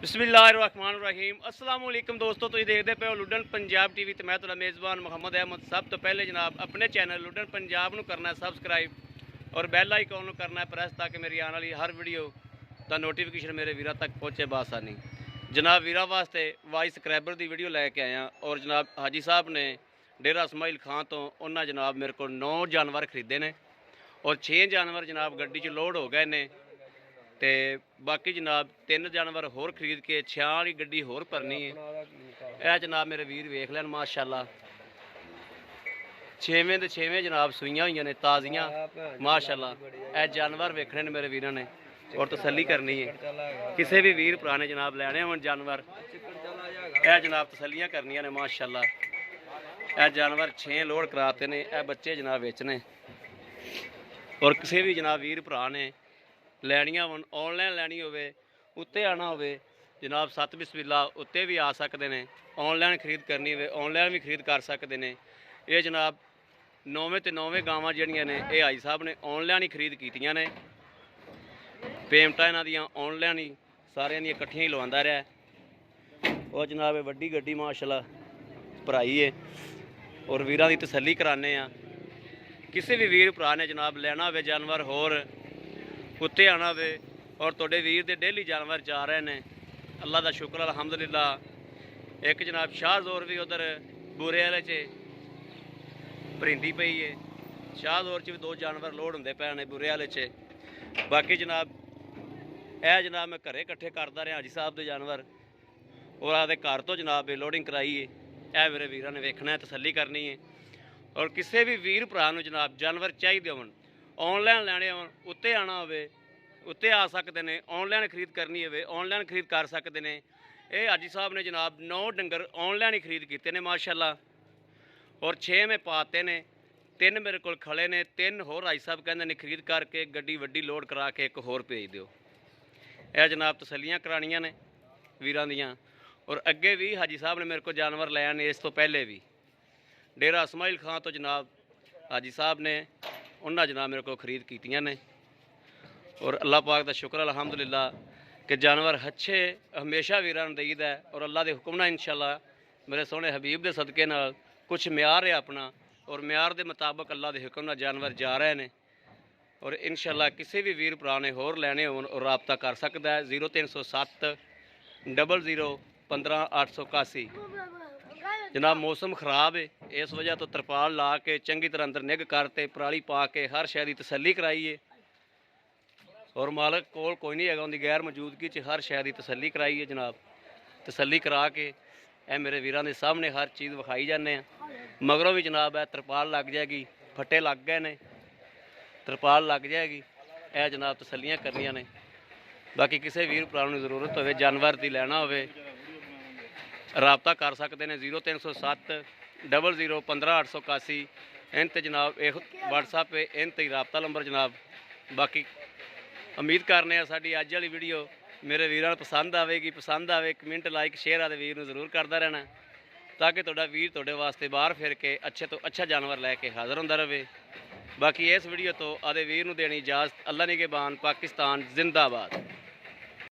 बिस्मिल्लाहिर्रहमानिर्रहीम अस्सलाम वालेकुम दोस्तों, तुम देखते पे हो लुडन पंजाब टीवी तो मैं तुम्हारा मेज़बान मोहम्मद अहमद। सब तो पहले जनाब अपने चैनल लुडन पंजाब को करना है सबसक्राइब और बैल आइकॉन को करना है प्रेस ताकि मेरी आने वाली हर वीडियो का नोटिफिकेशन मेरे वीर तक पहुँचे बासानी। जनाब वीर वास्ते वाइस सबसक्राइबर की वीडियो लैके आया और जनाब हाजी साहब ने डेरा इस्माइल खां तो उन्होंने जनाब मेरे को 9 जानवर खरीदे ने और 6 जानवर जनाब गड्डी च लोड हो गए ने ते बाकी जनाब 3 जानवर होर खरीद के 6 वाली गड्डी होर भरनी है। यह जनाब मेरे वीर वेख लैन माशाल्लाह 6वें ते 6वें जनाब सूइयां हुई ने ताज़ियां माशाल्लाह। यह जानवर वेखने ने मेरे वीरों ने और तसल्ली करनी है। किसी भी वीर भरा ने जनाब लैने होन जानवर यह जनाब तसल्लियां करनियां ने माशाल्लाह। यह जानवर 6 लोड कराते ने, यह बच्चे जनाब बेचने और किसी भी जनाब वीर भरा ने लैनियां होन ऑनलाइन लैनी होवे उत्ते आना होवे जनाब सत बिस्मिल्ला उत्ते भी आ सकते हैं। ऑनलाइन खरीद करनी होवे ऑनलाइन भी खरीद कर सकते हैं। ये जनाब 9वें ते 9वें गावां जिहड़ियां ने ये हाजी साहब ने ऑनलाइन ही खरीद कीतियां ने। पेमैंटां इन्हां दियां ऑनलाइन ही सारियां दियां इकट्ठियां ही लवांदा रहा। और जनाब ये वड्डी गड्डी माशाल्लाह भराई है और वीरां दी तसल्ली कराने आ। किसी भी वीर भरा ने जनाब लैना होवे जानवर होर उत्ते आना वे और तुहाडे वीर दे डेली जानवर जा रहे हैं। अल्लाह का शुक्र अलहमदुलिल्लाह। एक जनाब शाहजोर भी उधर बुरे वाले च भरिंदी पई है। शाहजोर च भी 2 जानवर लोड होंदे पे ने बुरे वाले च। बाकी जनाब यह जनाब मैं घरे इकट्ठे करता रहा हाजी साहब के जानवर और आदे घर तो जनाब लोडिंग कराई है। यह मेरे वीरों ने वेखना है तसल्ली करनी है। और किसी भी वीर भरा नूं जनाब जानवर चाहिए होण ऑनलाइन लैने होन उत्ते आना होवे उत्ते आ सकते हैं। ऑनलाइन खरीद करनी होवे ऑनलाइन खरीद कर सकते हैं। ये हाजी साहब ने जनाब 9 डंगर ऑनलाइन ही खरीद किए हैं माशाल्लाह और 6 में पाते ने 3 मेरे को खड़े ने 3 होर हाजी साहब कहते हैं खरीद करके गड्डी वड्डी लोड करा के एक होर भेज दो। यह जनाब तसल्लियां करानियां ने वीरां दियां। और अगे भी हाजी साहब ने मेरे को जानवर ले आने इस तो पहले भी डेरा इस्माइल खां तो जनाब हाजी साहब ने उन्होंने जनाब मेरे को खरीद कीतियां ने। और अल्लाह पाक का शुक्र अलहमदुलिल्लाह कि जानवर अच्छे हमेशा वीरां नूं देईदा है और अल्लाह के हुक्म नाल इंशाअल्लाह मेरे सोहने हबीब के सदके नाल कुछ म्यार है अपना और म्यार के मुताबिक अल्लाह के हुक्म नाल जानवर जा रहे हैं। और इंशाअल्लाह किसी भी वीर भरा ने होर लैने होन और राबता कर सकता है 0307 00 15 881। जनाब मौसम खराब है इस वजह तो तरपाल ला के चंगी तरह अंदर निग करते पराली पा के हर शय की तसल्ली कराई है और मालक कोल कोई नहीं है उनकी गैर मौजूदगी च हर शय की तसल्ली कराई है जनाब। तसल्ली करा के ए मेरे वीरां दे सामने हर चीज़ विखाई जाने। मगरों भी जनाब है तरपाल लग जाएगी फट्टे लग गए ने तरपाल लग जाएगी। यह जनाब तसल्लियां करनियां ने। बाकी किसी वीर भरा नूं जरूरत हो जानवर की लैना हो राबता कर सकते हैं 0307 00 15 881। इन ते जनाब एक व्हाट्सएप पे इन ते राबता नंबर जनाब। बाकी उम्मीद करने साड़ी अज वाली वीडियो मेरे वीरों पसंद आएगी। पसंद आए कमेंट लाइक शेयर आदे वीर जरूर करता रहना ताकि तुहाडा वीर तुहाडे वास्ते बाहर फिर के अच्छे तो अच्छा जानवर लैके हाज़र होंदा रहे। बाकी इस वीडियो तो आदे वीर नूं देनी इजाज़त। अल्लाह निगहबान पाकिस्तान जिंदाबाद।